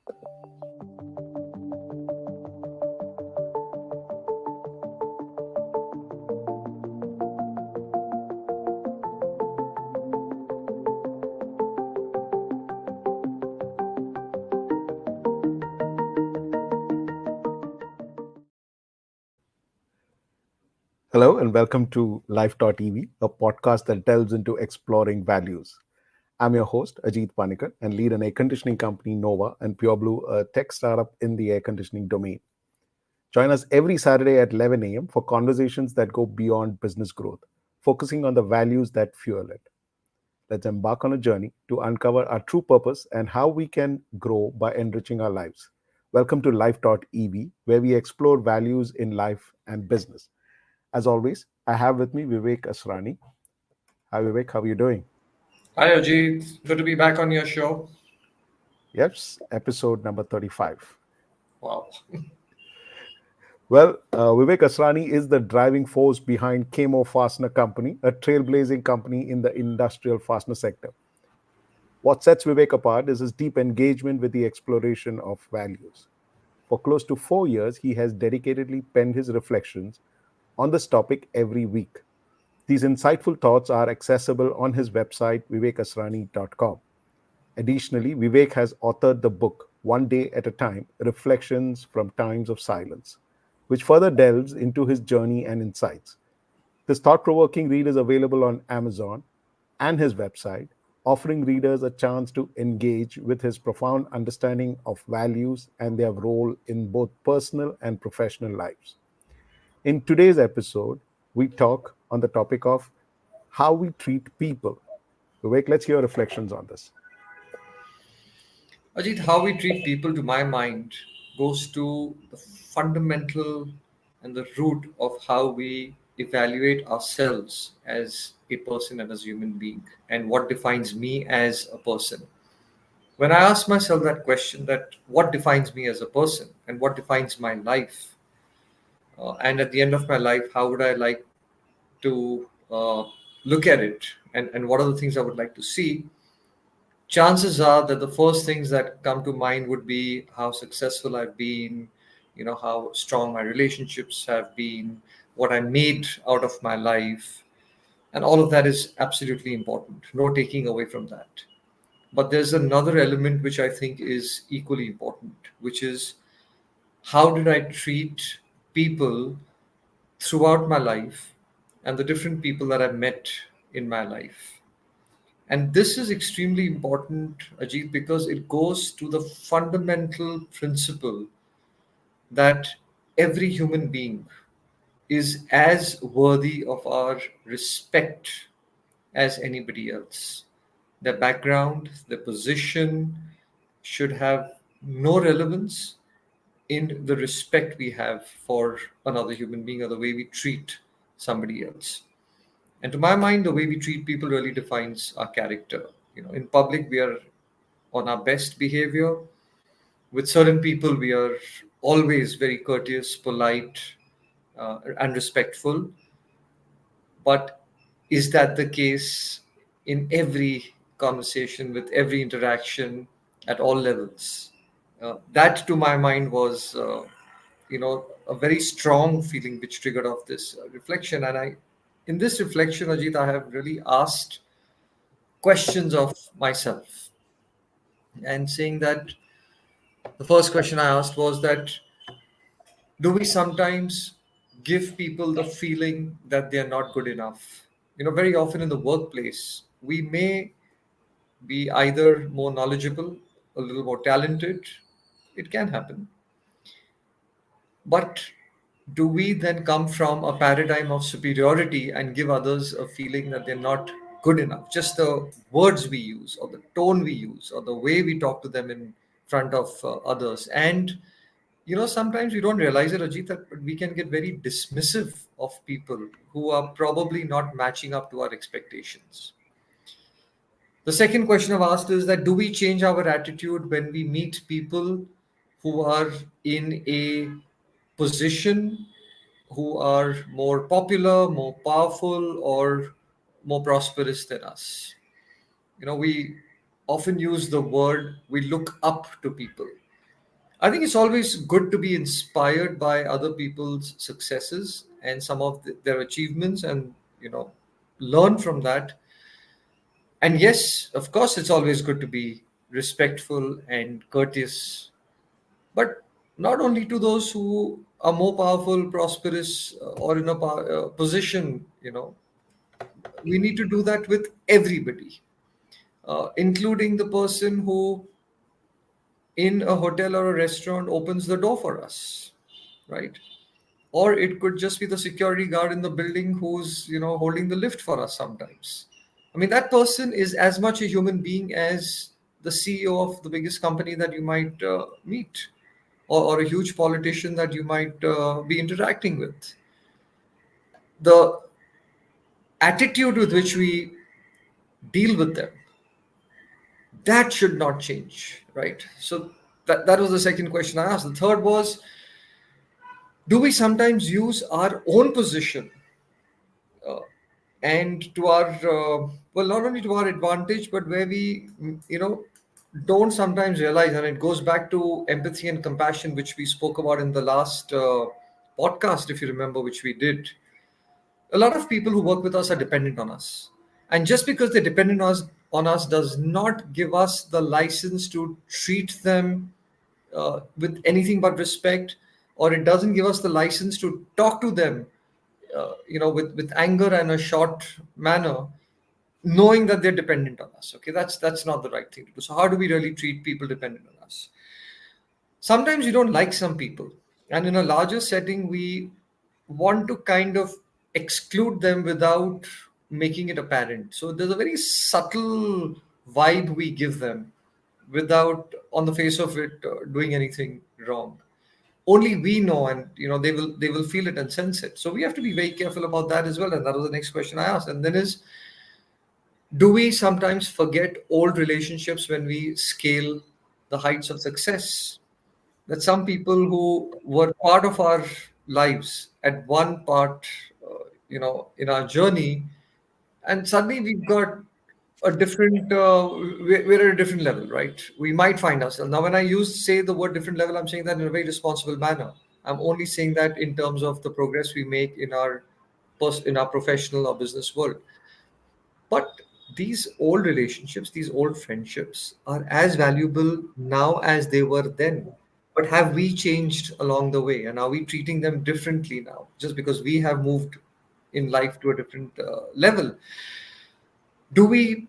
Hello and welcome to Life.EV, a podcast that delves into exploring values. I'm your host, Ajit Panicker, and lead an air conditioning company, Nova, and Pureblu, a tech startup in the air conditioning domain. Join us every Saturday at 11 a.m. for conversations that go beyond business growth, focusing on the values that fuel it. Let's embark on a journey to uncover our true purpose and how we can grow by enriching our lives. Welcome to Life.EV, where we explore values in life and business. As always, I have with me Vivek Asrani. Hi, Vivek. How are you doing? Hi Ajit, good to be back on your show. Yes, episode number 35. Wow. Vivek Asrani is the driving force behind Camo Fastener Company, a trailblazing company in the industrial fastener sector. What sets Vivek apart is his deep engagement with the exploration of values. For close to 4 years, he has dedicatedly penned his reflections on this topic every week. These insightful thoughts are accessible on his website, vivekasrani.com. Additionally, Vivek has authored the book One Day at a Time Reflections from Times of Silence, which further delves into his journey and insights. This thought provoking read is available on Amazon and his website, offering readers a chance to engage with his profound understanding of values and their role in both personal and professional lives. In today's episode, we talk on the topic of how we treat people. Vivek, let's hear reflections on this. Ajit, how we treat people, to my mind, goes to the fundamental and the root of how we evaluate ourselves as a person and as a human being, and what defines me as a person. When I ask myself that question, that what defines me as a person and what defines my life, and at the end of my life, how would I like to look at it, and what are the things I would like to see, chances are that the first things that come to mind would be how successful I've been, how strong my relationships have been, what I made out of my life. And all of that is absolutely important. No taking away from that. But there's another element which I think is equally important, which is how did I treat people throughout my life and the different people that I met in my life. And this is extremely important, Ajit, because it goes to the fundamental principle that every human being is as worthy of our respect as anybody else. Their background, their position should have no relevance in the respect we have for another human being or the way we treat somebody else. And to my mind, the way we treat people really defines our character. In public, we are on our best behavior. With certain people, we are always very courteous, polite, and respectful. But is that the case in every conversation, with every interaction at all levels? That, to my mind, was a very strong feeling which triggered off this reflection. And in this reflection, Ajit, I have really asked questions of myself, and saying that the first question I asked was that, do we sometimes give people the feeling that they are not good enough? Very often in the workplace, we may be either more knowledgeable, a little more talented. It can happen. But do we then come from a paradigm of superiority and give others a feeling that they're not good enough? Just the words we use, or the tone we use, or the way we talk to them in front of others. And sometimes we don't realize it, Ajit, that we can get very dismissive of people who are probably not matching up to our expectations. The second question I've asked is that, do we change our attitude when we meet people who are in a position, who are more popular, more powerful, or more prosperous than us? We often use the word, we look up to people. I think it's always good to be inspired by other people's successes and some of their achievements, and learn from that. And yes, of course, it's always good to be respectful and courteous, but not only to those who are more powerful, prosperous, or in a position. We need to do that with everybody, including the person who, in a hotel or a restaurant, opens the door for us, right? Or it could just be the security guard in the building who's holding the lift for us sometimes. I mean, that person is as much a human being as the CEO of the biggest company that you might meet, or a huge politician that you might be interacting with. The attitude with which we deal with them, that should not change, right? So that was the second question I asked. The third was, do we sometimes use our own position uh, and to our well, not only to our advantage, but where we don't sometimes realize, and it goes back to empathy and compassion, which we spoke about in the last podcast, if you remember, which we did. A lot of people who work with us are dependent on us, and just because they're dependent on us does not give us the license to treat them with anything but respect, or it doesn't give us the license to talk to them with anger and a short manner, knowing that they're dependent on us. Okay, that's not the right thing to do. So how do we really treat people dependent on us? Sometimes you don't like some people, and in a larger setting we want to kind of exclude them without making it apparent. So there's a very subtle vibe we give them without, on the face of it, doing anything wrong. Only we know, and they will feel it and sense it. So we have to be very careful about that as well. And that was the next question I asked. And then is, do we sometimes forget old relationships when we scale the heights of success? That some people who were part of our lives at one part, in our journey, and suddenly we've got a different, we're at a different level, right? We might find ourselves. Now, when I say the word different level, I'm saying that in a very responsible manner. I'm only saying that in terms of the progress we make in our professional or business world. But these old relationships, these old friendships are as valuable now as they were then. But have we changed along the way? And are we treating them differently now just because we have moved in life to a different level? Do we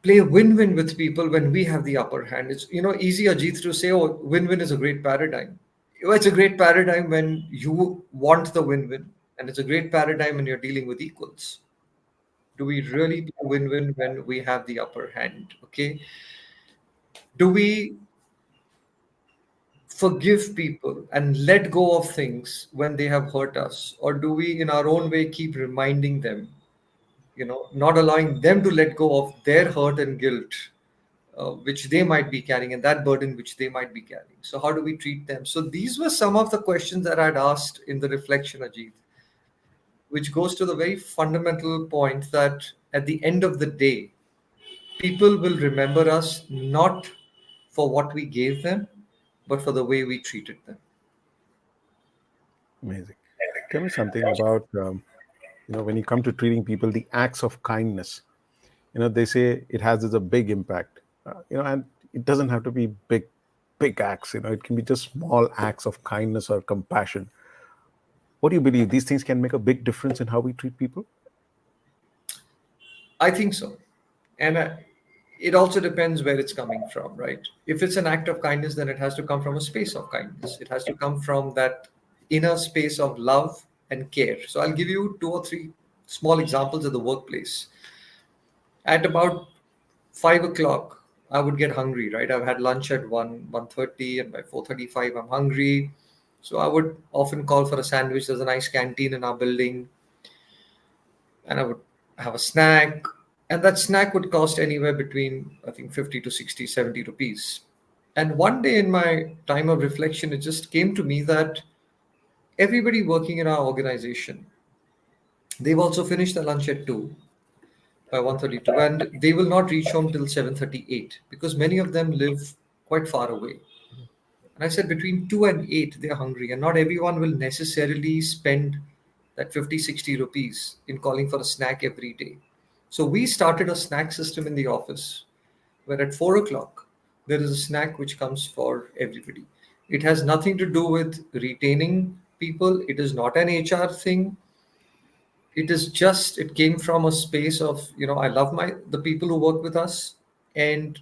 play win-win with people when we have the upper hand? It's easy, Ajit, to say, oh, win-win is a great paradigm. Well, it's a great paradigm when you want the win-win, and it's a great paradigm when you're dealing with equals. Do we really do a win-win when we have the upper hand? Okay. Do we forgive people and let go of things when they have hurt us? Or do we, in our own way, keep reminding them, not allowing them to let go of their hurt and guilt, which they might be carrying, and that burden which they might be carrying? So, how do we treat them? So, these were some of the questions that I'd asked in the reflection, Ajit, which goes to the very fundamental point that at the end of the day, people will remember us not for what we gave them, but for the way we treated them. Amazing. Tell me something about when you come to treating people, the acts of kindness. They say it has this a big impact. And it doesn't have to be big acts. It can be just small acts of kindness or compassion. What do you believe? These things can make a big difference in how we treat people? I think so. And it also depends where it's coming from, right? If it's an act of kindness, then it has to come from a space of kindness. It has to come from that inner space of love and care. So I'll give you two or three small examples at the workplace. At about 5 o'clock, I would get hungry, right? I've had lunch at 1:30, and by 4:35, I'm hungry. So I would often call for a sandwich. There's a nice canteen in our building, and I would have a snack. And that snack would cost anywhere between, I think, 50 to 60, 70 rupees. And one day in my time of reflection, it just came to me that everybody working in our organization, they've also finished their lunch at 2, by 1:32, and they will not reach home till 7:38 because many of them live quite far away. And I said between 2 and 8, they're hungry. And not everyone will necessarily spend that 50, 60 rupees in calling for a snack every day. So we started a snack system in the office where at 4 o'clock, there is a snack which comes for everybody. It has nothing to do with retaining people. It is not an HR thing. It is just, it came from a space of, I love the people who work with us, and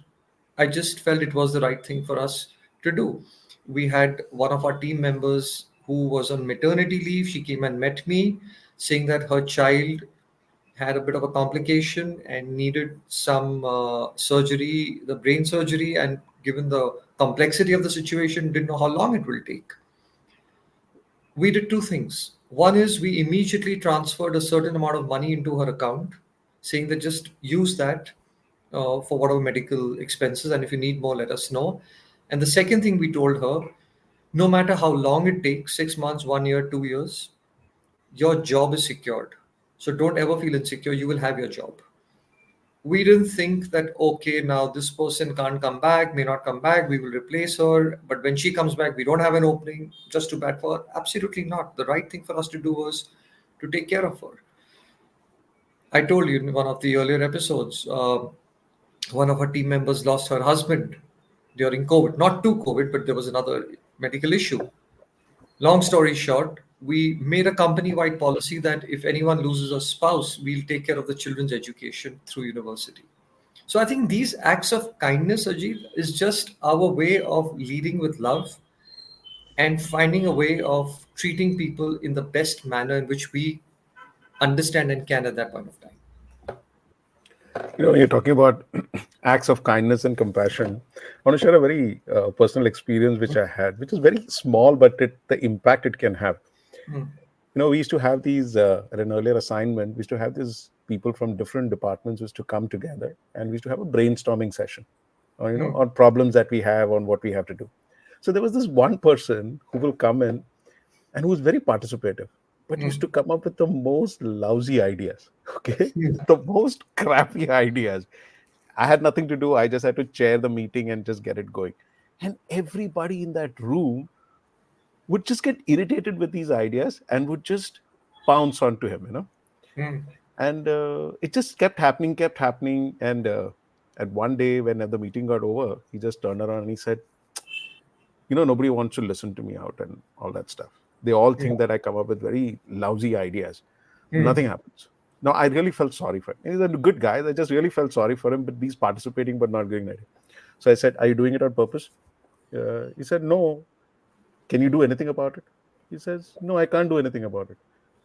I just felt it was the right thing for us to do. We had one of our team members who was on maternity leave. She came and met me saying that her child had a bit of a complication and needed some surgery, the brain surgery, and given the complexity of the situation, didn't know how long it will take. We did two things. One is we immediately transferred a certain amount of money into her account, saying that just use that for whatever medical expenses, and if you need more, let us know. And the second thing we told her, no matter how long it takes, 6 months, 1 year, 2 years, your job is secured. So don't ever feel insecure. You will have your job. We didn't think that, okay, now this person can't come back, may not come back, we will replace her, but when she comes back we don't have an opening, just too bad for her. Absolutely not. The right thing for us to do was to take care of her. I told you in one of the earlier episodes, one of our team members lost her husband during COVID, not to COVID, but there was another medical issue. Long story short, we made a company wide policy that if anyone loses a spouse, we'll take care of the children's education through university. So I think these acts of kindness, Ajit, is just our way of leading with love and finding a way of treating people in the best manner in which we understand and can at that point of time. When you're talking about acts of kindness and compassion, I want to share a very personal experience which I had, which is very small, but the impact it can have. Mm, We used to have these at an earlier assignment. We used to have these people from different departments used to come together, and we used to have a brainstorming session, mm, on problems that we have, on what we have to do. So there was this one person who will come in and who was very participative, but used mm, to come up with the most lousy ideas. Okay, mm, the most crappy ideas. I had nothing to do. I just had to chair the meeting and just get it going. And everybody in that room would just get irritated with these ideas and would just pounce onto him. mm, And it just kept happening. And at one day, when the meeting got over, he just turned around and he said, nobody wants to listen to me out and all that stuff. They all yeah, think that I come up with very lousy ideas. mm, Nothing happens. Now, I really felt sorry for him. He's a good guy. I just really felt sorry for him, but he's participating but not giving it. So I said, "Are you doing it on purpose?" He said, "No." "Can you do anything about it?" He says, "No, I can't do anything about it."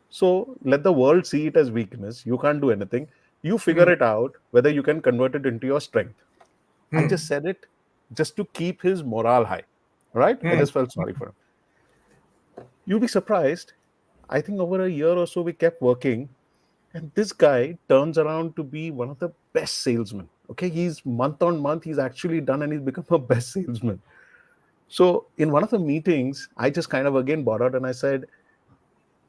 So let the world see it as weakness. You can't do anything. You figure mm, it out whether you can convert it into your strength. I mm, just said it just to keep his morale high. Right? I mm, just felt sorry for him. You'll be surprised. I think over a year or so, we kept working, and this guy turns around to be one of the best salesmen. Okay, he's month on month, he's actually done and he's become a best salesman. So, in one of the meetings, I just kind of again brought out and I said,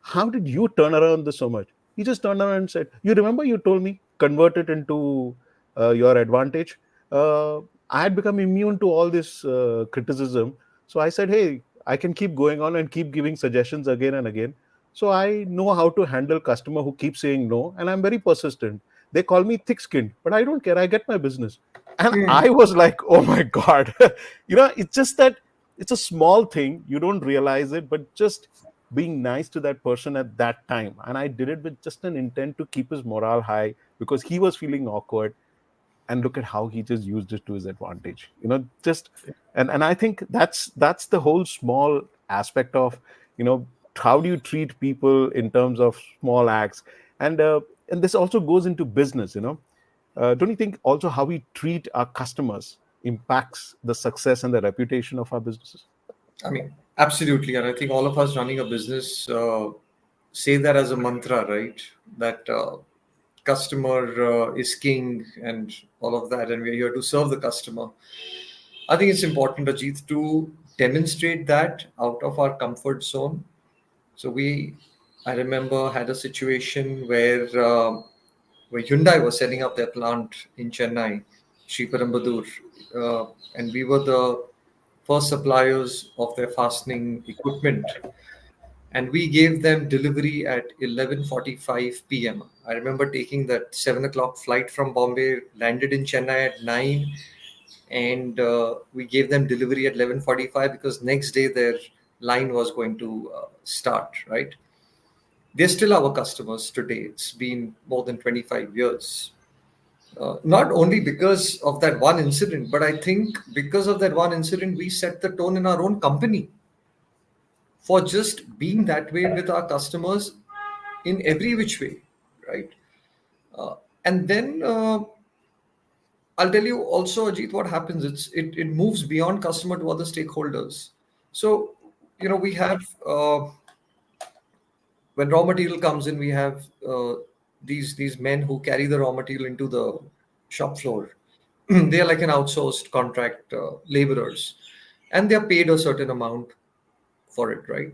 "How did you turn around this so much?" He just turned around and said, "You remember you told me convert it into your advantage?" uh, I had become immune to all this criticism. So I said, "Hey, I can keep going on and keep giving suggestions again and again. So I know how to handle customer who keep saying no, and I'm very persistent. They call me thick skinned, but I don't care. I get my business." And mm. I was like, "Oh my God." It's just that it's a small thing. You don't realize it, but just being nice to that person at that time. And I did it with just an intent to keep his morale high because he was feeling awkward. And look at how he just used it to his advantage. Just and I think that's the whole small aspect of, you know, how do you treat people in terms of small acts. And this also goes into business. Don't you think also how we treat our customers impacts the success and the reputation of our businesses? I mean, absolutely. And I think all of us running a business say that as a mantra, right? That customer is king and all of that, and we're here to serve the customer. I think it's important, Ajit, to demonstrate that out of our comfort zone. So I remember, had a situation where Hyundai was setting up their plant in Chennai, Sriperumbudur, and we were the first suppliers of their fastening equipment, and we gave them delivery at 11:45 p.m. I remember taking that 7 o'clock flight from Bombay, landed in Chennai at 9, and we gave them delivery at 11:45 because next day their line was going to start. Right? They're still our customers today. It's been more than 25 years. Not only because of that one incident, but I think because of that one incident, we set the tone in our own company for just being that way with our customers in every which way, right? Uh, and then I'll tell you also, Ajit, what happens. It moves beyond customer to other stakeholders. So we have when raw material comes in, we have these men who carry the raw material into the shop floor. They are like an outsourced contract laborers, and they are paid a certain amount for it, right?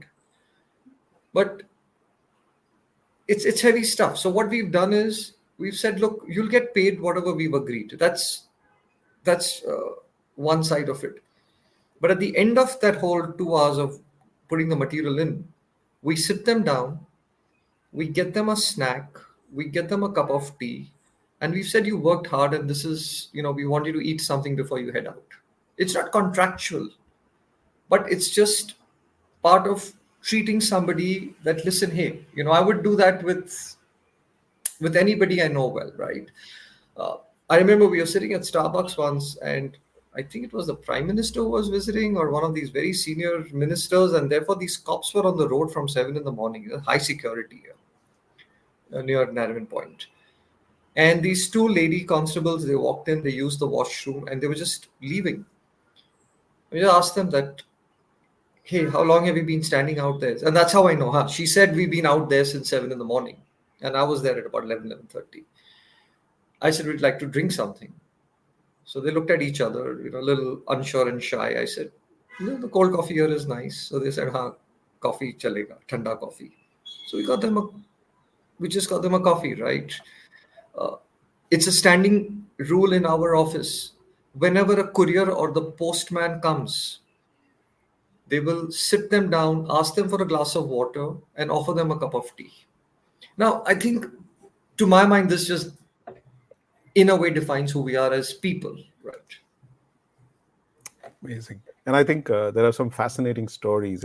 But it's heavy stuff. So what we've done is we've said, look, you'll get paid whatever we've agreed. That's one side of it. But at the end of that whole 2 hours of putting the material in, we sit them down, we get them a snack, we get them a cup of tea, and we've said you worked hard, and this is, we want you to eat something before you head out. It's not contractual, but it's just part of treating somebody that, listen, hey, I would do that with anybody I know well, right? Uh, I remember we were sitting at Starbucks once, and I think it was the prime minister who was visiting, or one of these very senior ministers, and therefore these cops were on the road from 7 in the morning, high security near Nariman Point. And these two lady constables, they walked in, they used the washroom, and they were just leaving. We just asked them that, hey, how long have you been standing out there? And that's how I know, huh? She said we've been out there since 7 in the morning, and I was there at about 11:30. I said we'd like to drink something. So they looked at each other, a little unsure and shy. I said, the cold coffee here is nice. So they said, ha, coffee chalega, thanda coffee. So we just got them a coffee, right? Uh, it's a standing rule in our office. Whenever a courier or the postman comes, they will sit them down, ask them for a glass of water, and offer them a cup of tea. Now, I think, to my mind, this just in a way defines who we are as people, right? Amazing. And I think there are some fascinating stories.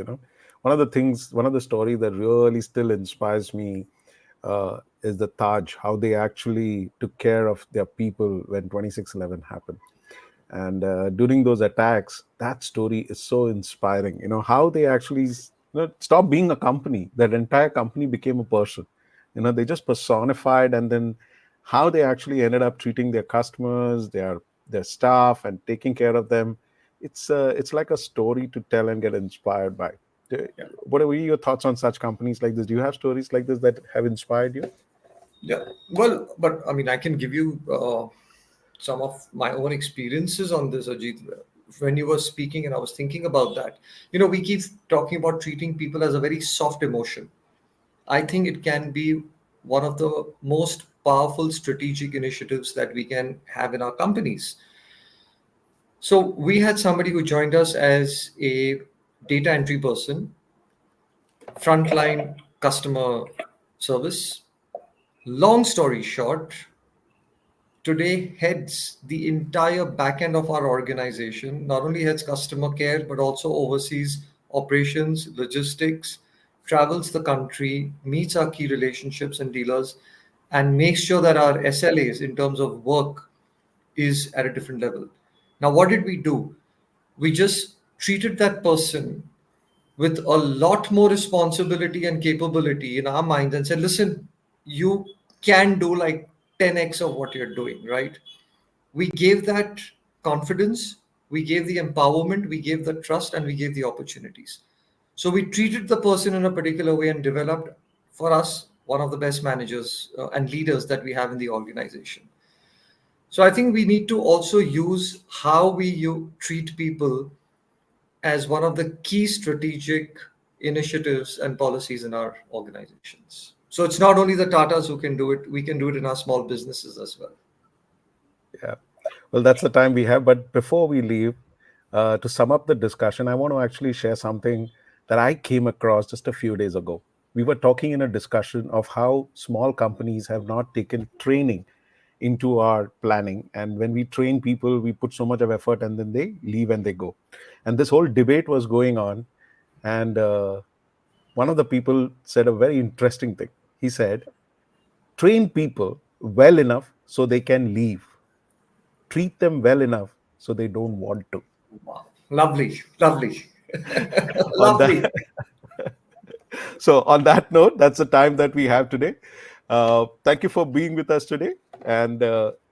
One of the stories that really still inspires me is the Taj, how they actually took care of their people when 26/11 happened. And during those attacks, that story is so inspiring. How they actually stopped being a company. That entire company became a person. They just personified, and then how they actually ended up treating their customers, their staff, and taking care of them. It's like a story to tell and get inspired by. Do- Yeah. What are your thoughts on such companies like this? Do you have stories like this that have inspired you? Yeah. Well, but I mean, I can give you some of my own experiences on this, Ajit. When you were speaking, and I was thinking about that, we keep talking about treating people as a very soft emotion. I think it can be one of the most powerful strategic initiatives that we can have in our companies. So we had somebody who joined us as a data entry person, frontline customer service. Long story short, today heads the entire back end of our organization, not only heads customer care, but also oversees operations, logistics, travels the country, meets our key relationships and dealers, and makes sure that our SLAs in terms of work is at a different level. Now, what did we do? We just treated that person with a lot more responsibility and capability in our minds and said, listen, you can do like 10x of what you're doing, right? We gave that confidence, we gave the empowerment, we gave the trust, and we gave the opportunities. So we treated the person in a particular way and developed for us one of the best managers and leaders that we have in the organization. So I think we need to also use how treat people as one of the key strategic initiatives and policies in our organizations. So it's not only the Tatas who can do it, we can do it in our small businesses as well. Yeah. Well, that's the time we have. But before we leave, To sum up the discussion, I want to actually share something that I came across just a few days ago. We were talking in a discussion of how small companies have not taken training into our planning. And when we train people, we put so much of effort and then they leave and they go. And this whole debate was going on. And one of the people said a very interesting thing. He said, train people well enough so they can leave, treat them well enough so they don't want to. Wow. Lovely, lovely, On that, lovely. so, on that note, that's the time that we have today. Thank you for being with us today. And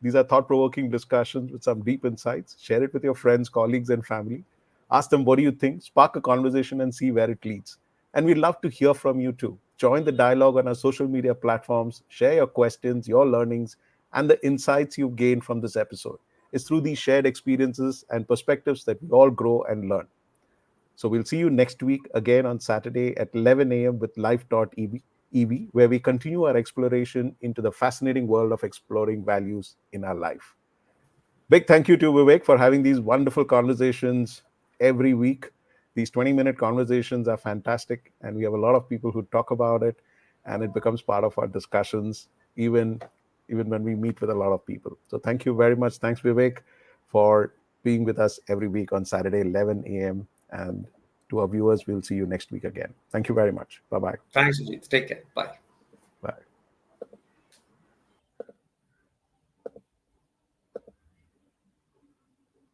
these are thought provoking discussions with some deep insights. Share it with your friends, colleagues, and family. Ask them, what do you think? Spark a conversation and see where it leads. And we'd love to hear from you too. Join the dialogue on our social media platforms. Share your questions, your learnings, and the insights you've gained from this episode. It's through these shared experiences and perspectives that we all grow and learn. So we'll see you next week again on Saturday at 11 a.m. with Life.EV, where we continue our exploration into the fascinating world of exploring values in our life. Big thank you to Vivek for having these wonderful conversations every week. These 20-minute conversations are fantastic, and we have a lot of people who talk about it, and it becomes part of our discussions, even when we meet with a lot of people. So thank you very much. Thanks, Vivek, for being with us every week on Saturday, 11 a.m. And to our viewers, we'll see you next week again. Thank you very much. Bye bye. Thanks, Ajit. Take care. Bye.